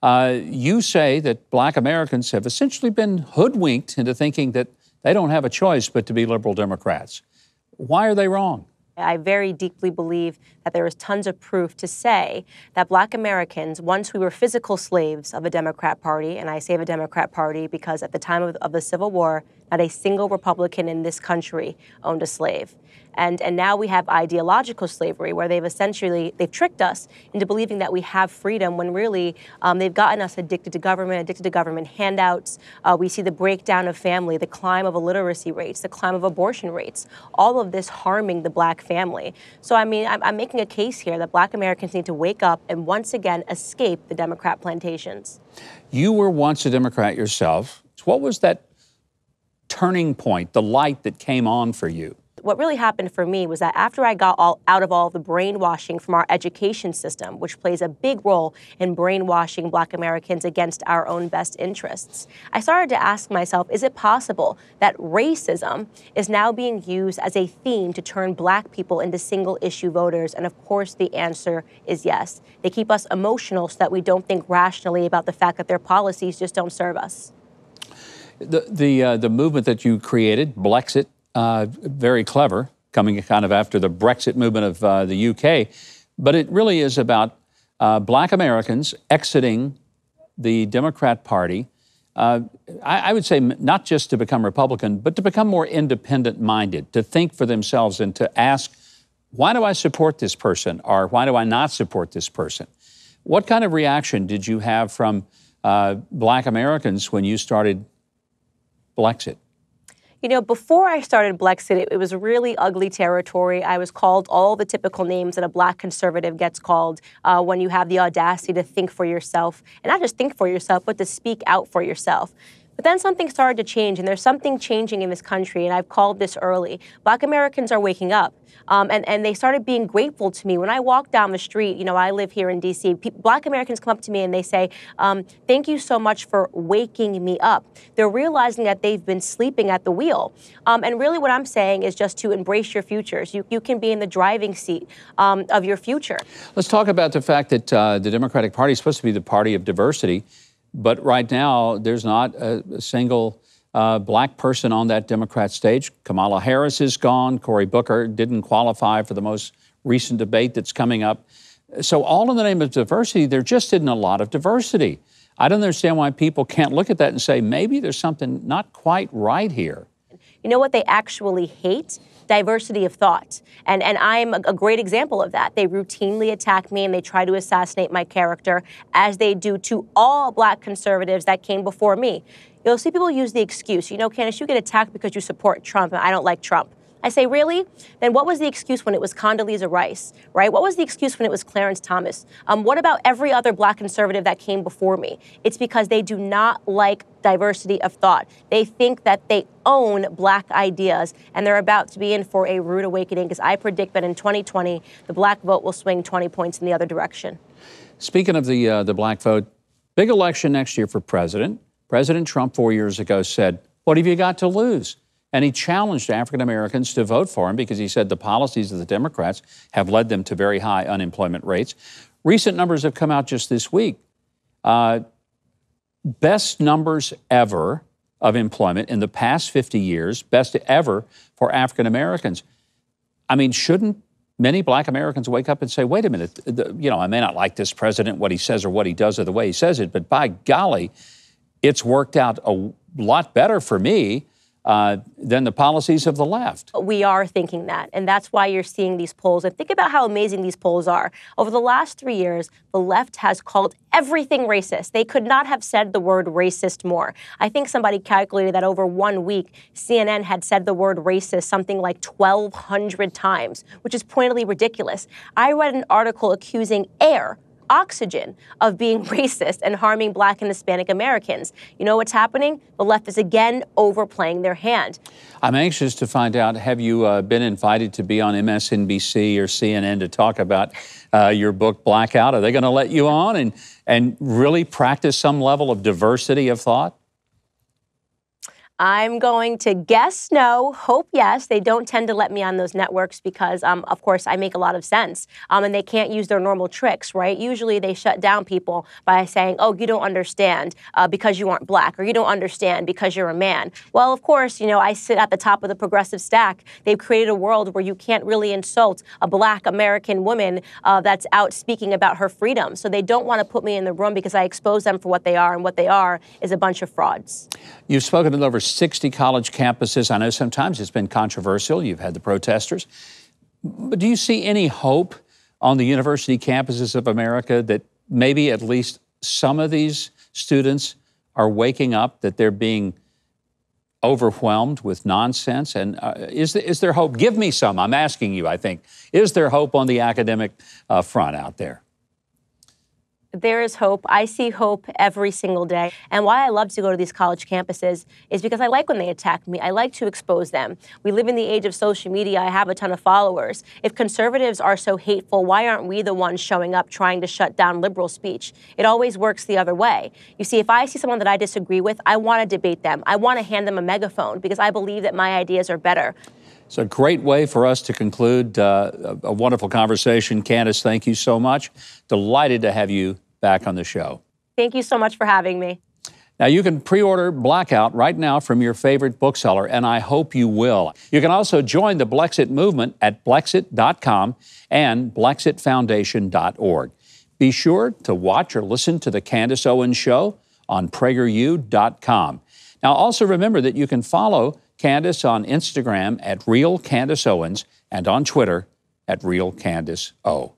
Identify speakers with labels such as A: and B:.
A: You say that Black Americans have essentially been hoodwinked into thinking that they don't have a choice but to be liberal Democrats. Why are they wrong?
B: I very deeply believe that there is tons of proof to say that Black Americans, once we were physical slaves of a Democrat Party, and I say of a Democrat Party because at the time of the Civil War, not a single Republican in this country owned a slave. And now we have ideological slavery, where they've tricked us into believing that we have freedom when really they've gotten us addicted to government handouts. We see the breakdown of family, the climb of illiteracy rates, the climb of abortion rates, all of this harming the Black family. So, I mean, I'm making a case here that Black Americans need to wake up and once again escape the Democrat plantations. You were once a Democrat yourself. What was that turning point, the light that came on for you? What really happened for me was that after I got out of all the brainwashing from our education system, which plays a big role in brainwashing Black Americans against our own best interests, I started to ask myself, is it possible that racism is now being used as a theme to turn Black people into single-issue voters? And of course, the answer is yes. They keep us emotional so that we don't think rationally about the fact that their policies just don't serve us. The movement that you created, BLACKOUT, very clever, coming kind of after the Brexit movement of the UK, but it really is about Black Americans exiting the Democrat Party. I would say not just to become Republican, but to become more independent-minded, to think for themselves and to ask, why do I support this person, or why do I not support this person? What kind of reaction did you have from Black Americans when you started BLACKOUT? You know, before I started BLACKOUT, it was really ugly territory. I was called all the typical names that a Black conservative gets called when you have the audacity to think for yourself, and not just think for yourself, but to speak out for yourself. But then something started to change, and there's something changing in this country, and I've called this early. Black Americans are waking up, and they started being grateful to me. When I walk down the street, you know, I live here in D.C., Black Americans come up to me and they say, thank you so much for waking me up. They're realizing that they've been sleeping at the wheel. And really what I'm saying is just to embrace your futures. You can be in the driving seat of your future. Let's talk about the fact that the Democratic Party is supposed to be the party of diversity. But right now, there's not a single Black person on that Democrat stage. Kamala Harris is gone. Cory Booker didn't qualify for the most recent debate that's coming up. So all in the name of diversity, there just isn't a lot of diversity. I don't understand why people can't look at that and say, maybe there's something not quite right here. You know what they actually hate? Diversity of thought. And I'm a great example of that. They routinely attack me and they try to assassinate my character, as they do to all Black conservatives that came before me. You'll see people use the excuse, you know, Candace, you get attacked because you support Trump and I don't like Trump. I say, really? Then what was the excuse when it was Condoleezza Rice, right? What was the excuse when it was Clarence Thomas? What about every other Black conservative that came before me? It's because they do not like diversity of thought. They think that they own Black ideas, and they're about to be in for a rude awakening, because I predict that in 2020, the Black vote will swing 20 points in the other direction. Speaking of the Black vote, big election next year for president. President Trump 4 years ago said, what have you got to lose? And he challenged African Americans to vote for him because he said the policies of the Democrats have led them to very high unemployment rates. Recent numbers have come out just this week. Best numbers ever of employment in the past 50 years, best ever for African Americans. I mean, shouldn't many Black Americans wake up and say, wait a minute, you know, I may not like this president, what he says or what he does or the way he says it, but by golly, it's worked out a lot better for me than the policies of the left. We are thinking that, and that's why you're seeing these polls. And think about how amazing these polls are. Over the last 3 years, the left has called everything racist. They could not have said the word racist more. I think somebody calculated that over 1 week, CNN had said the word racist something like 1,200 times, which is pointedly ridiculous. I read an article accusing oxygen of being racist and harming Black and Hispanic Americans. You know what's happening? The left is again overplaying their hand. I'm anxious to find out, have you been invited to be on MSNBC or CNN to talk about your book, Blackout? Are they going to let you on and really practice some level of diversity of thought? I'm going to guess no, hope yes. They don't tend to let me on those networks because, of course, I make a lot of sense. And they can't use their normal tricks, right? Usually they shut down people by saying, oh, you don't understand because you aren't black, or you don't understand because you're a man. Well, of course, you know, I sit at the top of the progressive stack. They've created a world where you can't really insult a black American woman that's out speaking about her freedom. So they don't want to put me in the room because I expose them for what they are, and what they are is a bunch of frauds.
A: You've spoken at over 60 college campuses. I know sometimes it's been controversial. You've had the protesters. But do you see any hope on the university campuses of America that maybe at least some of these students are waking up, that they're being overwhelmed with nonsense? And is there hope? Give me some. I'm asking you, I think. Is there hope on the academic front out there?
B: There is hope. I see hope every single day. And why I love to go to these college campuses is because I like when they attack me. I like to expose them. We live in the age of social media. I have a ton of followers. If conservatives are so hateful, why aren't we the ones showing up trying to shut down liberal speech? It always works the other way. You see, if I see someone that I disagree with, I want to debate them. I want to hand them a megaphone because I believe that my ideas are better.
A: It's a great way for us to conclude a wonderful conversation. Candace, thank you so much. Delighted to have you back on the show.
B: Thank you so much for having me.
A: Now, you can pre-order Blackout right now from your favorite bookseller, and I hope you will. You can also join the Blexit movement at Blexit.com and BlexitFoundation.org. Be sure to watch or listen to The Candace Owens Show on PragerU.com. Now, also remember that you can follow Candace on Instagram at Real Candace Owens and on Twitter at Real Candace O.